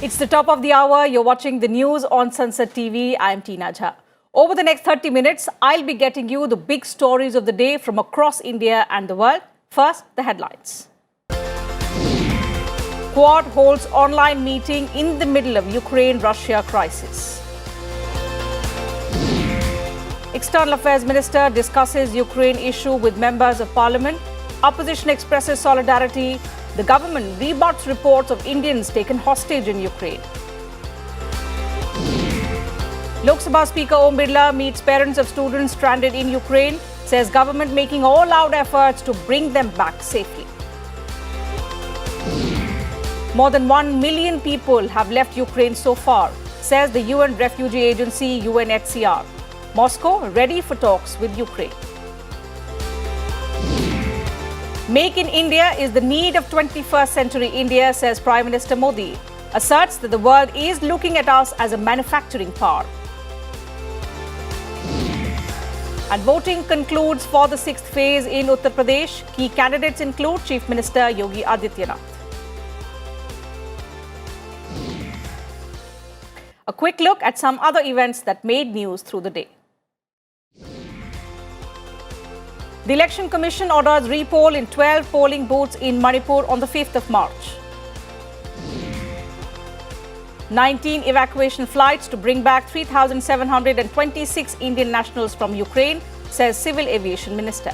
It's the top of the hour. You're watching the news on Sunset TV. I'm Tina Jha. Over the next 30 minutes, I'll be getting you the big stories of the day from across India and the world. First, the headlines. Quad holds online meeting in the middle of Ukraine-Russia crisis. External Affairs Minister discusses Ukraine issue with members of Parliament. Opposition expresses solidarity. The government rebuts reports of Indians taken hostage in Ukraine. Lok Sabha Speaker Om Birla meets parents of students stranded in Ukraine, says government making all-out efforts to bring them back safely. More than 1 million people have left Ukraine so far, says the UN Refugee Agency UNHCR. Moscow ready for talks with Ukraine. Make in India is the need of 21st century India, says Prime Minister Modi. Asserts that the world is looking at us as a manufacturing power. And voting concludes for the 6th phase in Uttar Pradesh. Key candidates include Chief Minister Yogi Adityanath. A quick look at some other events that made news through the day. The Election Commission orders re-poll in 12 polling booths in Manipur on the 5th of March. 19 evacuation flights to bring back 3,726 Indian nationals from Ukraine, says Civil Aviation Minister.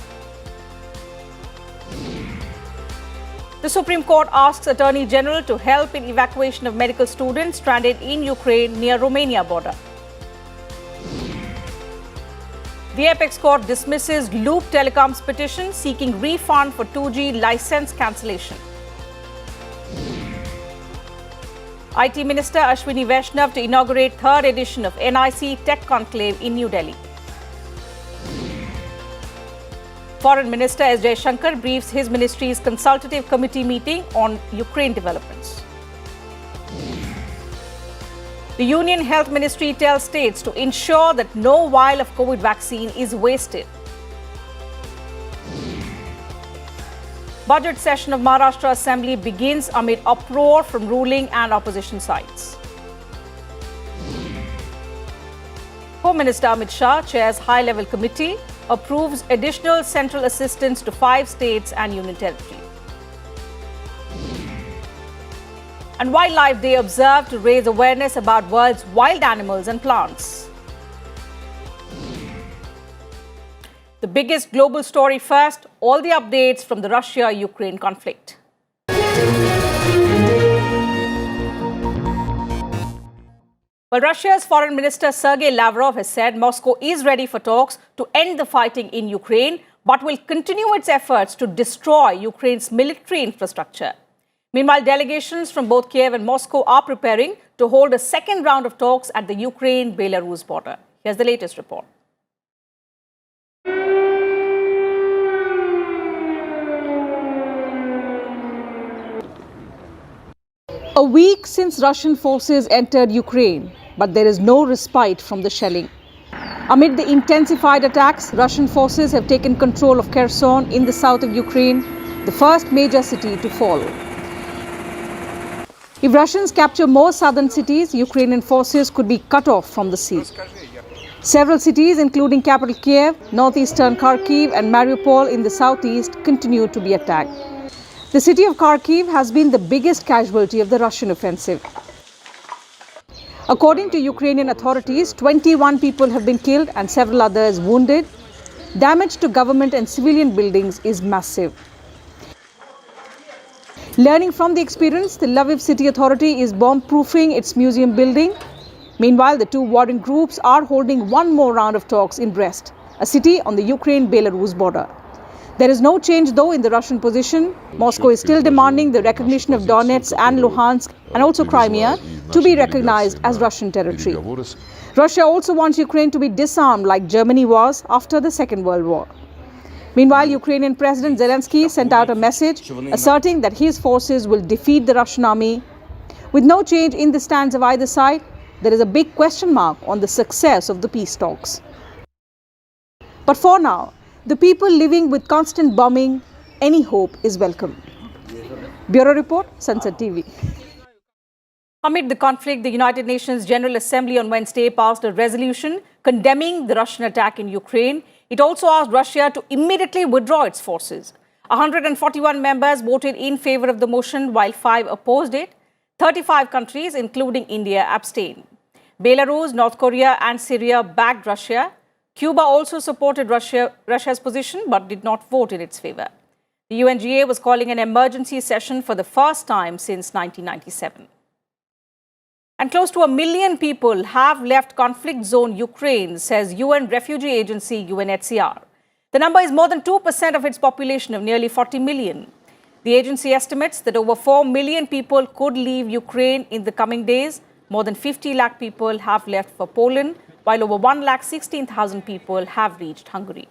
The Supreme Court asks Attorney General to help in evacuation of medical students stranded in Ukraine near Romania border. The Apex Court dismisses Loop Telecom's petition seeking refund for 2G license cancellation. IT Minister Ashwini Vaishnav to inaugurate 3rd edition of NIC Tech Conclave in New Delhi. Foreign Minister S. Jaishankar briefs his ministry's consultative committee meeting on Ukraine developments. The Union Health Ministry tells states to ensure that no vial of COVID vaccine is wasted. Budget session of Maharashtra Assembly begins amid uproar from ruling and opposition sides. Home Minister Amit Shah chairs high-level committee, approves additional central assistance to 5 states and union territories. And Wildlife Day observed to raise awareness about world's wild animals and plants. The biggest global story first, all the updates from the Russia-Ukraine conflict. Well, Russia's Foreign Minister Sergei Lavrov has said Moscow is ready for talks to end the fighting in Ukraine, but will continue its efforts to destroy Ukraine's military infrastructure. Meanwhile, delegations from both Kiev and Moscow are preparing to hold a second round of talks at the Ukraine-Belarus border. Here's the latest report. A week since Russian forces entered Ukraine, but there is no respite from the shelling. Amid the intensified attacks, Russian forces have taken control of Kherson in the south of Ukraine, the first major city to fall. If Russians capture more southern cities, Ukrainian forces could be cut off from the sea. Several cities, including capital Kiev, northeastern Kharkiv and Mariupol in the southeast, continue to be attacked. The city of Kharkiv has been the biggest casualty of the Russian offensive. According to Ukrainian authorities, 21 people have been killed and several others wounded. Damage to government and civilian buildings is massive. Learning from the experience, the Lviv City Authority is bomb-proofing its museum building. Meanwhile, the two warring groups are holding one more round of talks in Brest, a city on the Ukraine-Belarus border. There is no change, though, in the Russian position. Moscow is still demanding the recognition of Donetsk and Luhansk and also Crimea to be recognized as Russian territory. Russia also wants Ukraine to be disarmed like Germany was after the Second World War. Meanwhile, Ukrainian President Zelensky sent out a message asserting that his forces will defeat the Russian army. With no change in the stance of either side, there is a big question mark on the success of the peace talks. But for now, the people living with constant bombing, any hope is welcome. Bureau Report, Sunset TV. Amid the conflict, the United Nations General Assembly on Wednesday passed a resolution condemning the Russian attack in Ukraine. It also asked Russia to immediately withdraw its forces. 141 members voted in favor of the motion, while 5 opposed it. 35 countries, including India, abstained. Belarus, North Korea and Syria backed Russia. Cuba also supported Russia's position but did not vote in its favor. The UNGA was calling an emergency session for the first time since 1997. And close to 1 million people have left conflict zone Ukraine, says UN refugee agency UNHCR. The number is more than 2% of its population of nearly 40 million. The agency estimates that over 4 million people could leave Ukraine in the coming days. More than 50 lakh people have left for Poland, while over 1,16,000 people have reached Hungary.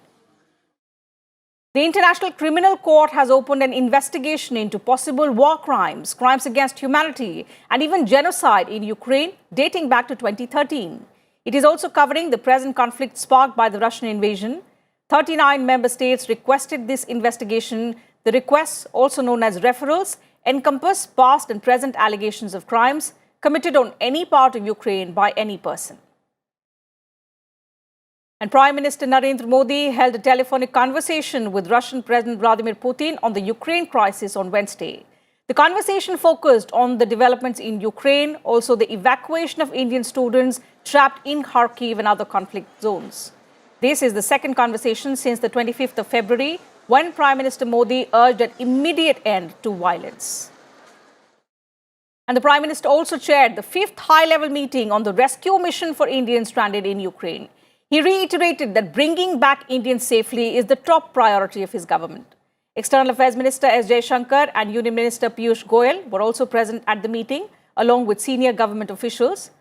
The International Criminal Court has opened an investigation into possible war crimes, crimes against humanity, and even genocide in Ukraine dating back to 2013. It is also covering the present conflict sparked by the Russian invasion. 39 member states requested this investigation. The requests, also known as referrals, encompass past and present allegations of crimes committed on any part of Ukraine by any person. And Prime Minister Narendra Modi held a telephonic conversation with Russian President Vladimir Putin on the Ukraine crisis on Wednesday. The conversation focused on the developments in Ukraine, also the evacuation of Indian students trapped in Kharkiv and other conflict zones. This is the second conversation since the 25th of February, when Prime Minister Modi urged an immediate end to violence. And the Prime Minister also chaired the 5th high-level meeting on the rescue mission for Indians stranded in Ukraine. He reiterated that bringing back Indians safely is the top priority of his government. External Affairs Minister S. Jaishankar and Union Minister Piyush Goyal were also present at the meeting, along with senior government officials.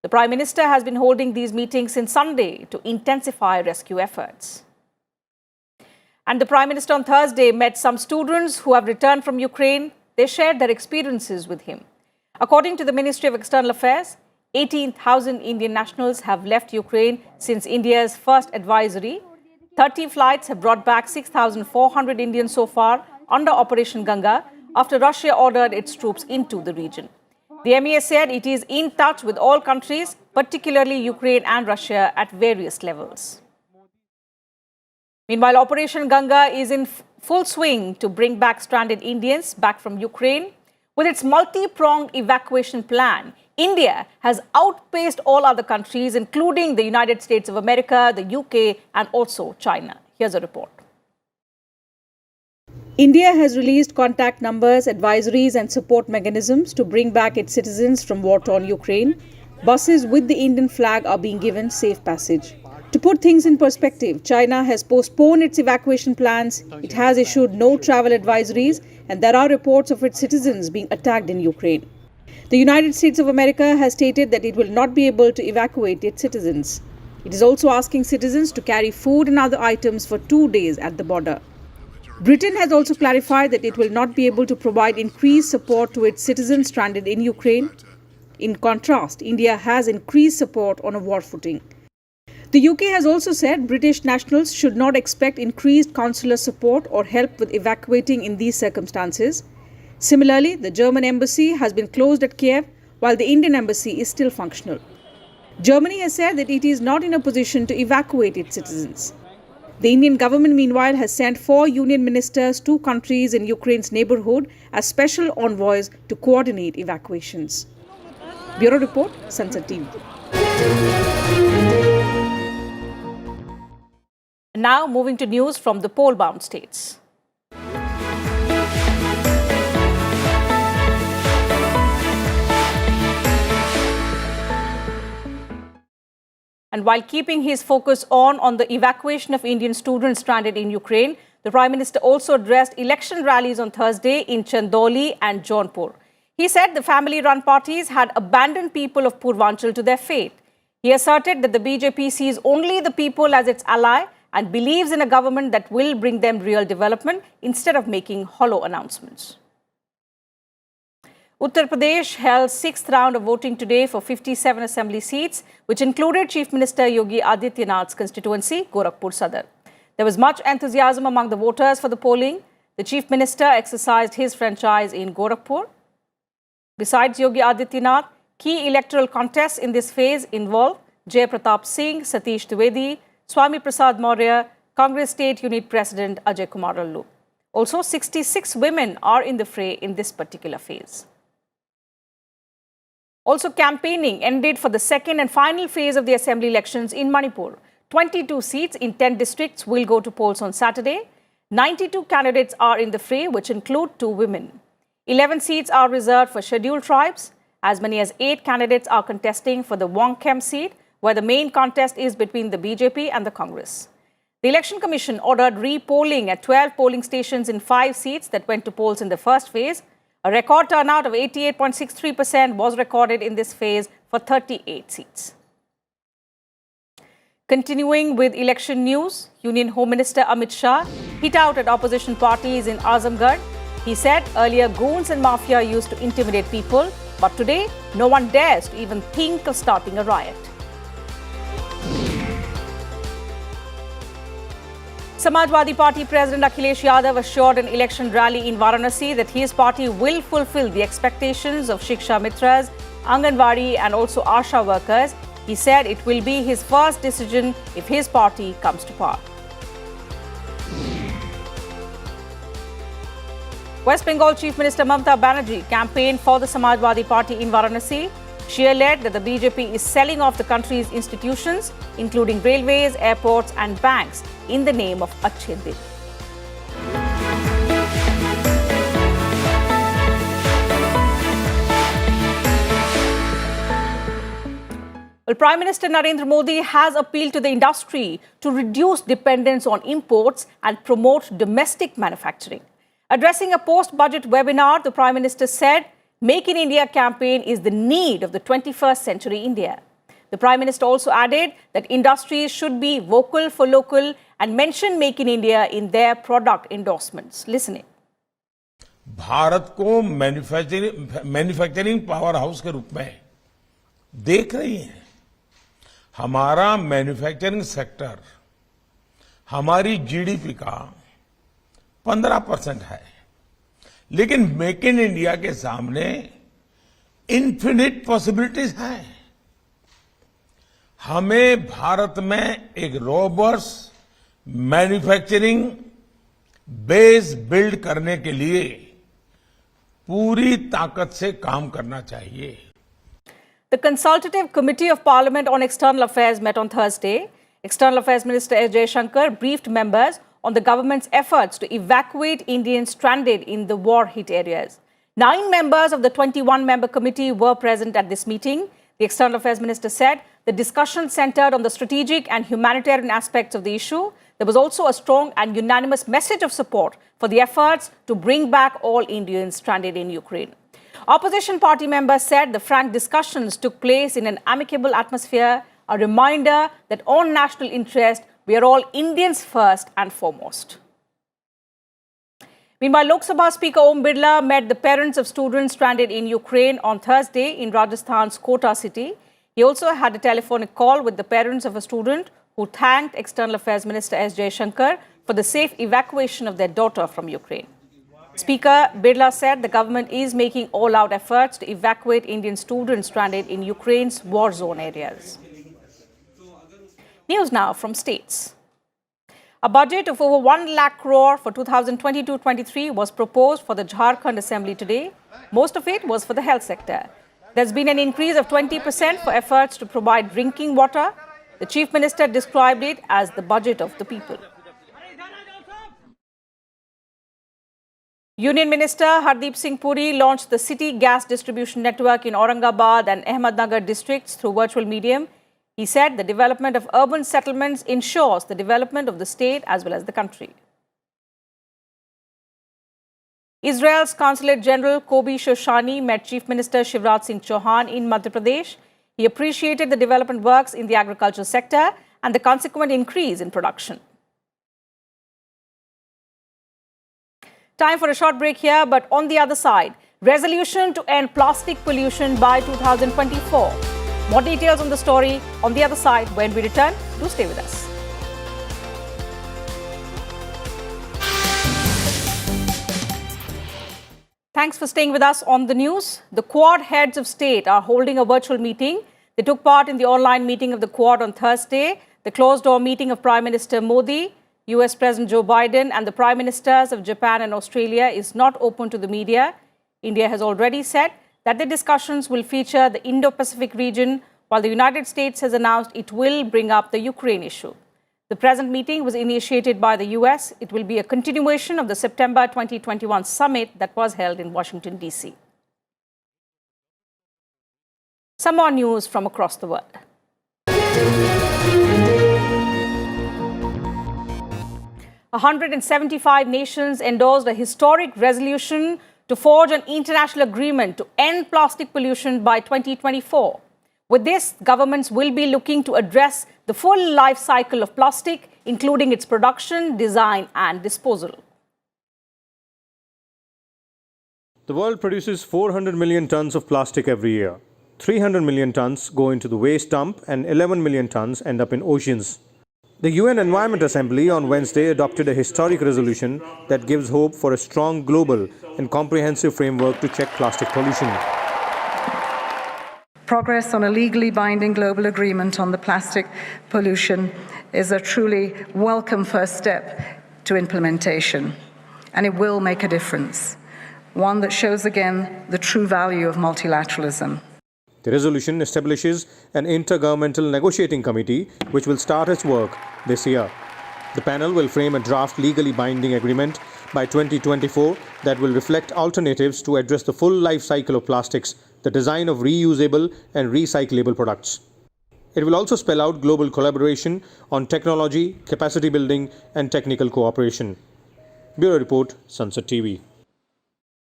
The Prime Minister has been holding these meetings since Sunday to intensify rescue efforts. And the Prime Minister on Thursday met some students who have returned from Ukraine. They shared their experiences with him. According to the Ministry of External Affairs, 18,000 Indian nationals have left Ukraine since India's first advisory. 30 flights have brought back 6,400 Indians so far under Operation Ganga after Russia ordered its troops into the region. The MES said it is in touch with all countries, particularly Ukraine and Russia, at various levels. Meanwhile, Operation Ganga is in full swing to bring back stranded Indians back from Ukraine. With its multi-pronged evacuation plan, India has outpaced all other countries, including the United States of America, the UK, and also China. Here's a report. India has released contact numbers, advisories, and support mechanisms to bring back its citizens from war-torn Ukraine. Buses with the Indian flag are being given safe passage. To put things in perspective, China has postponed its evacuation plans, it has issued no travel advisories, and there are reports of its citizens being attacked in Ukraine. The United States of America has stated that it will not be able to evacuate its citizens. It is also asking citizens to carry food and other items for 2 days at the border. Britain has also clarified that it will not be able to provide increased support to its citizens stranded in Ukraine. In contrast, India has increased support on a war footing. The UK has also said British nationals should not expect increased consular support or help with evacuating in these circumstances. Similarly, the German embassy has been closed at Kiev, while the Indian embassy is still functional. Germany has said that it is not in a position to evacuate its citizens. The Indian government, meanwhile, has sent 4 union ministers to countries in Ukraine's neighborhood as special envoys to coordinate evacuations. Bureau Report, Sunset TV. Now moving to news from the pole-bound states. And while keeping his focus on the evacuation of Indian students stranded in Ukraine, the Prime Minister also addressed election rallies on Thursday in Chandoli and Jaunpur. He said the family-run parties had abandoned people of Purvanchal to their fate. He asserted that the BJP sees only the people as its ally and believes in a government that will bring them real development instead of making hollow announcements. Uttar Pradesh held 6th round of voting today for 57 assembly seats, which included Chief Minister Yogi Adityanath's constituency, Gorakhpur Sadar. There was much enthusiasm among the voters for the polling. The Chief Minister exercised his franchise in Gorakhpur. Besides Yogi Adityanath, key electoral contests in this phase involve Jay Pratap Singh, Satish Dwivedi, Swami Prasad Maurya, Congress State Unit President Ajay Kumar Allu. Also, 66 women are in the fray in this particular phase. Also, campaigning ended for the second and final phase of the assembly elections in Manipur. 22 seats in 10 districts will go to polls on Saturday. 92 candidates are in the fray, which include 2 women. 11 seats are reserved for scheduled tribes. As many as 8 candidates are contesting for the Wongkem seat, where the main contest is between the BJP and the Congress. The Election Commission ordered re-polling at 12 polling stations in 5 seats that went to polls in the first phase. A record turnout of 88.63% was recorded in this phase for 38 seats. Continuing with election news, Union Home Minister Amit Shah hit out at opposition parties in Azamgarh. He said earlier goons and mafia used to intimidate people, but today no one dares to even think of starting a riot. Samajwadi Party President Akhilesh Yadav assured an election rally in Varanasi that his party will fulfill the expectations of Shiksha Mitras, Anganwadi and also Asha workers. He said it will be his first decision if his party comes to power. West Bengal Chief Minister Mamata Banerjee campaigned for the Samajwadi Party in Varanasi. She alleged that the BJP is selling off the country's institutions, including railways, airports and banks, in the name of Achhe Din. Well, Prime Minister Narendra Modi has appealed to the industry to reduce dependence on imports and promote domestic manufacturing. Addressing a post-budget webinar, the Prime Minister said, Make in India campaign is the need of the 21st century India. The Prime Minister also added that industries should be vocal for local and mention Make in India in their product endorsements. Listen in. Bharat को manufacturing power house के रूप में देख रही है। हमारा manufacturing sector हमारी GDP का 15% है, लेकिन मेक इन इंडिया के सामने इन्फिनिट पॉसिबिलिटीज हैं। हमें भारत में एक रोबस्ट मैन्युफैक्चरिंग बेस बिल्ड करने के लिए पूरी ताकत से काम करना चाहिए। The Consultative Committee of Parliament on External Affairs met on Thursday. External Affairs Minister S. Jaishankar briefed members on the government's efforts to evacuate Indians stranded in the war-hit areas. 9 members of the 21-member committee were present at this meeting. The External Affairs Minister said the discussion centered on the strategic and humanitarian aspects of the issue. There was also a strong and unanimous message of support for the efforts to bring back all Indians stranded in Ukraine. Opposition party members said the frank discussions took place in an amicable atmosphere, a reminder that on national interest, we are all Indians first and foremost. Meanwhile, Lok Sabha Speaker Om Birla met the parents of students stranded in Ukraine on Thursday in Rajasthan's Kota city. He also had a telephonic call with the parents of a student who thanked External Affairs Minister S. Jaishankar for the safe evacuation of their daughter from Ukraine. Speaker Birla said the government is making all-out efforts to evacuate Indian students stranded in Ukraine's war zone areas. News now from states. A budget of over 1 lakh crore for 2022-23 was proposed for the Jharkhand Assembly today. Most of it was for the health sector. There's been an increase of 20% for efforts to provide drinking water. The Chief Minister described it as the budget of the people. Union Minister Hardeep Singh Puri launched the city gas distribution network in Aurangabad and Ahmednagar districts through virtual medium. He said the development of urban settlements ensures the development of the state as well as the country. Israel's Consulate General Kobi Shoshani met Chief Minister Shivraj Singh Chauhan in Madhya Pradesh. He appreciated the development works in the agriculture sector and the consequent increase in production. Time for a short break here, but on the other side, resolution to end plastic pollution by 2024. More details on the story on the other side when we return. Do stay with us. Thanks. thanks for staying with us on the news. The Quad heads of state are holding a virtual meeting. They took part in the online meeting of the Quad on Thursday. The closed-door meeting of Prime Minister Modi, US President Joe Biden and the Prime Ministers of Japan and Australia is not open to the media. India has already said that the discussions will feature the Indo-Pacific region, while the United States has announced it will bring up the Ukraine issue. The present meeting was initiated by the US. It will be a continuation of the September 2021 summit that was held in Washington, D.C. Some more news from across the world. A 175 nations endorsed a historic resolution to forge an international agreement to end plastic pollution by 2024. With this, governments will be looking to address the full life cycle of plastic, including its production, design, and disposal. The world produces 400 million tons of plastic every year. 300 million tons go into the waste dump and 11 million tons end up in oceans. The UN Environment Assembly on Wednesday adopted a historic resolution that gives hope for a strong global and comprehensive framework to check plastic pollution. Progress on a legally binding global agreement on the plastic pollution is a truly welcome first step to implementation, and it will make a difference, one that shows again the true value of multilateralism. The resolution establishes an intergovernmental negotiating committee which will start its work this year. The panel will frame a draft legally binding agreement by 2024 that will reflect alternatives to address the full life cycle of plastics, the design of reusable and recyclable products. It will also spell out global collaboration on technology, capacity building, and technical cooperation. Bureau Report, Sunset TV.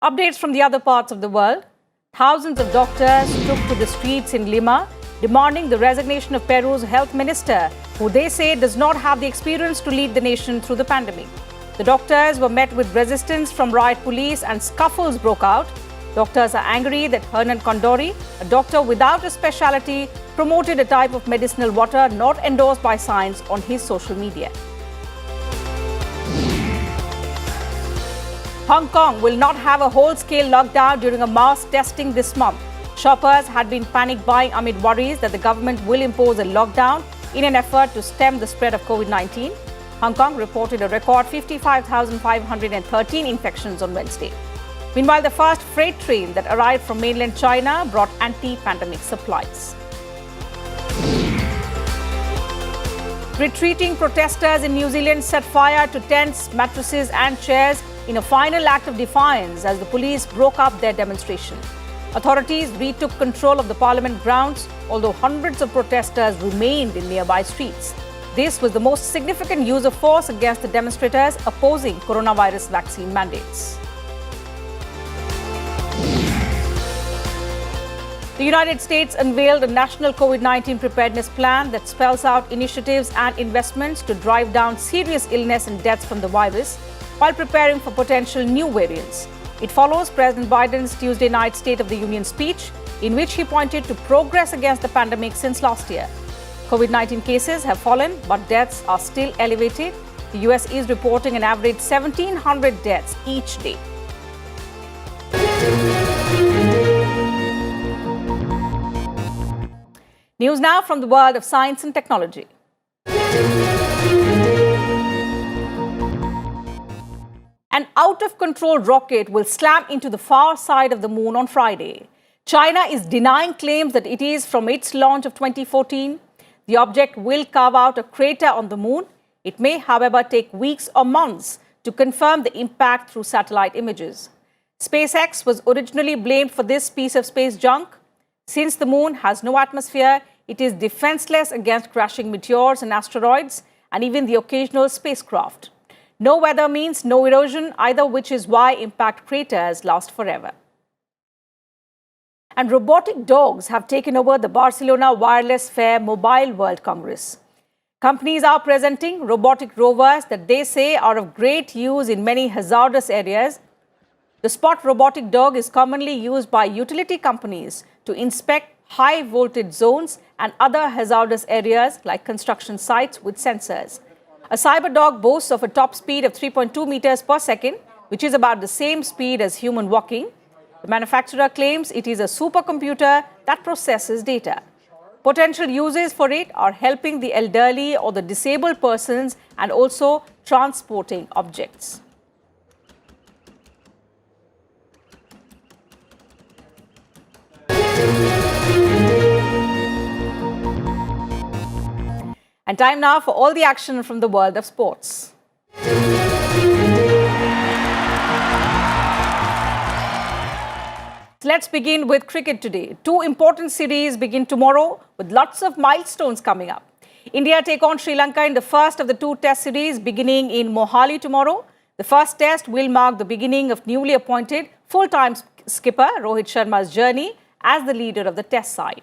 Updates from the other parts of the world. Thousands of doctors took to the streets in Lima, demanding the resignation of Peru's health minister, who they say does not have the experience to lead the nation through the pandemic. The doctors were met with resistance from riot police and scuffles broke out. Doctors are angry that Hernan Condori, a doctor without a specialty, promoted a type of medicinal water not endorsed by science on his social media. Hong Kong will not have a whole-scale lockdown during a mass testing this month. Shoppers had been panic buying amid worries that the government will impose a lockdown in an effort to stem the spread of COVID-19. Hong Kong reported a record 55,513 infections on Wednesday. Meanwhile, the first freight train that arrived from mainland China brought anti-pandemic supplies. Retreating protesters in New Zealand set fire to tents, mattresses and chairs in a final act of defiance as the police broke up their demonstration. Authorities retook control of the Parliament grounds, although hundreds of protesters remained in nearby streets. This was the most significant use of force against the demonstrators opposing coronavirus vaccine mandates. The United States unveiled a national COVID-19 preparedness plan that spells out initiatives and investments to drive down serious illness and deaths from the virus while preparing for potential new variants. It follows President Biden's Tuesday night State of the Union speech, in which he pointed to progress against the pandemic since last year. COVID-19 cases have fallen, but deaths are still elevated. The US is reporting an average 1,700 deaths each day. News now from the world of science and technology. An out-of-control rocket will slam into the far side of the moon on Friday. China is denying claims that it is from its launch of 2014. The object will carve out a crater on the moon. It may, however, take weeks or months to confirm the impact through satellite images. SpaceX was originally blamed for this piece of space junk. Since the moon has no atmosphere, it is defenseless against crashing meteors and asteroids, and even the occasional spacecraft. No weather means no erosion either, which is why impact craters last forever. And robotic dogs have taken over the Barcelona Wireless Fair Mobile World Congress. Companies are presenting robotic rovers that they say are of great use in many hazardous areas. The Spot robotic dog is commonly used by utility companies to inspect high voltage zones and other hazardous areas like construction sites with sensors. A cyber dog boasts of a top speed of 3.2 meters per second, which is about the same speed as human walking. The manufacturer claims it is a supercomputer that processes data. Potential uses for it are helping the elderly or the disabled persons and also transporting objects. And time now for all the action from the world of sports. Let's begin with cricket today. Two important series begin tomorrow with lots of milestones coming up. India take on Sri Lanka in the first of the two test series beginning in Mohali tomorrow. The first test will mark the beginning of newly appointed full-time skipper Rohit Sharma's journey as the leader of the test side.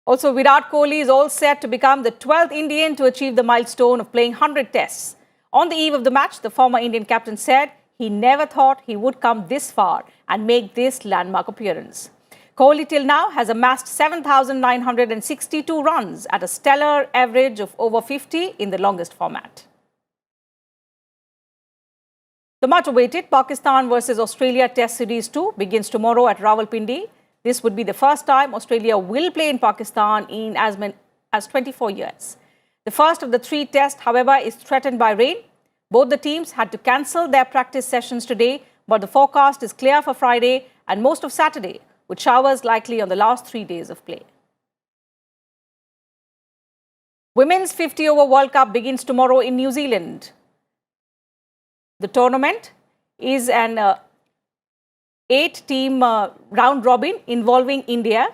Also, Virat Kohli is all set to become the 12th Indian to achieve the milestone of playing 100 tests. On the eve of the match, the former Indian captain said he never thought he would come this far and make this landmark appearance. Kohli till now has amassed 7,962 runs at a stellar average of over 50 in the longest format. The much-awaited Pakistan versus Australia Test Series 2 begins tomorrow at Rawalpindi. This would be the first time Australia will play in Pakistan in as 24 years. The first of the three tests, however, is threatened by rain. Both the teams had to cancel their practice sessions today, but the forecast is clear for Friday and most of Saturday, with showers likely on the last 3 days of play. Women's 50-over World Cup begins tomorrow in New Zealand. The tournament is an 8-team round robin involving India,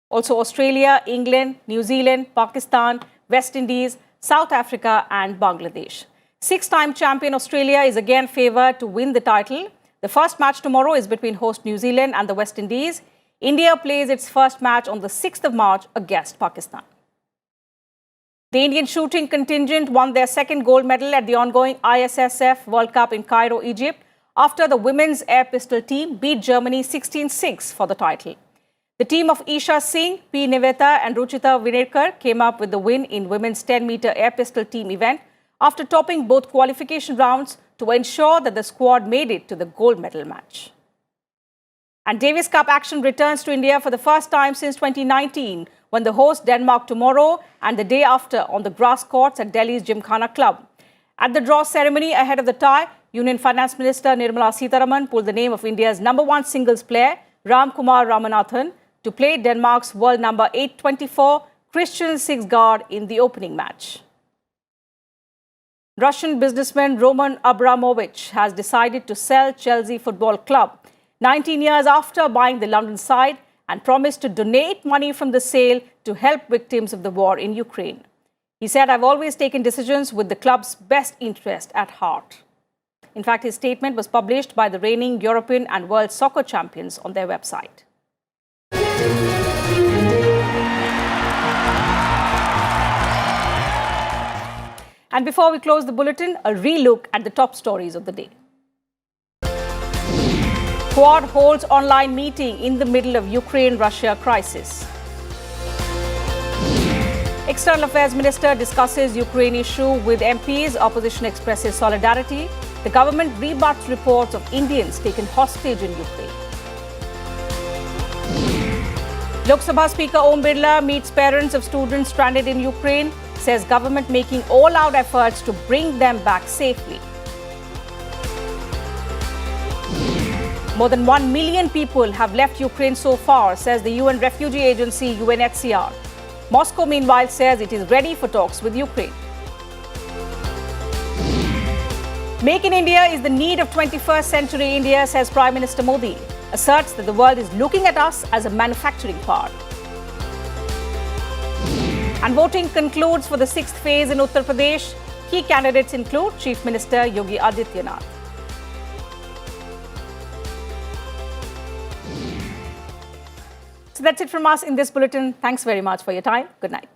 also Australia, England, New Zealand, Pakistan, West Indies, South Africa and Bangladesh. Six-time champion Australia is again favoured to win the title. The first match tomorrow is between host New Zealand and the West Indies. India plays its first match on the 6th of March against Pakistan. The Indian shooting contingent won their second gold medal at the ongoing ISSF World Cup in Cairo, Egypt, after the women's air pistol team beat Germany 16-6 for the title. The team of Isha Singh, P. Niveta and Ruchita Vinekar came up with the win in women's 10-meter air pistol team event after topping both qualification rounds to ensure that the squad made it to the gold medal match. And Davis Cup action returns to India for the first time since 2019, when the host Denmark tomorrow and the day after on the grass courts at Delhi's Gymkhana Club. At the draw ceremony ahead of the tie, Union Finance Minister Nirmala Sitharaman pulled the name of India's #1 singles player, Ram Kumar Ramanathan, to play Denmark's world number 824, Christian Sigsgaard, in the opening match. Russian businessman Roman Abramovich has decided to sell Chelsea Football Club 19 years after buying the London side and promised to donate money from the sale to help victims of the war in Ukraine. He said, "I've always taken decisions with the club's best interest at heart." In fact, his statement was published by the reigning European and World Soccer champions on their website. And before we close the bulletin, a relook at the top stories of the day. Quad holds online meeting in the middle of Ukraine-Russia crisis. External Affairs Minister discusses Ukraine issue with MPs. Opposition expresses solidarity. The government rebuts reports of Indians taken hostage in Ukraine. Lok Sabha Speaker Om Birla meets parents of students stranded in Ukraine, says government making all-out efforts to bring them back safely. More than 1 million people have left Ukraine so far, says the UN refugee agency UNHCR. Moscow, meanwhile, says it is ready for talks with Ukraine. Make in India is the need of 21st century India, says Prime Minister Modi. Asserts that the world is looking at us as a manufacturing power. And voting concludes for the 6th phase in Uttar Pradesh. Key candidates include Chief Minister Yogi Adityanath. So that's it from us in this bulletin. Thanks very much for your time. Good night.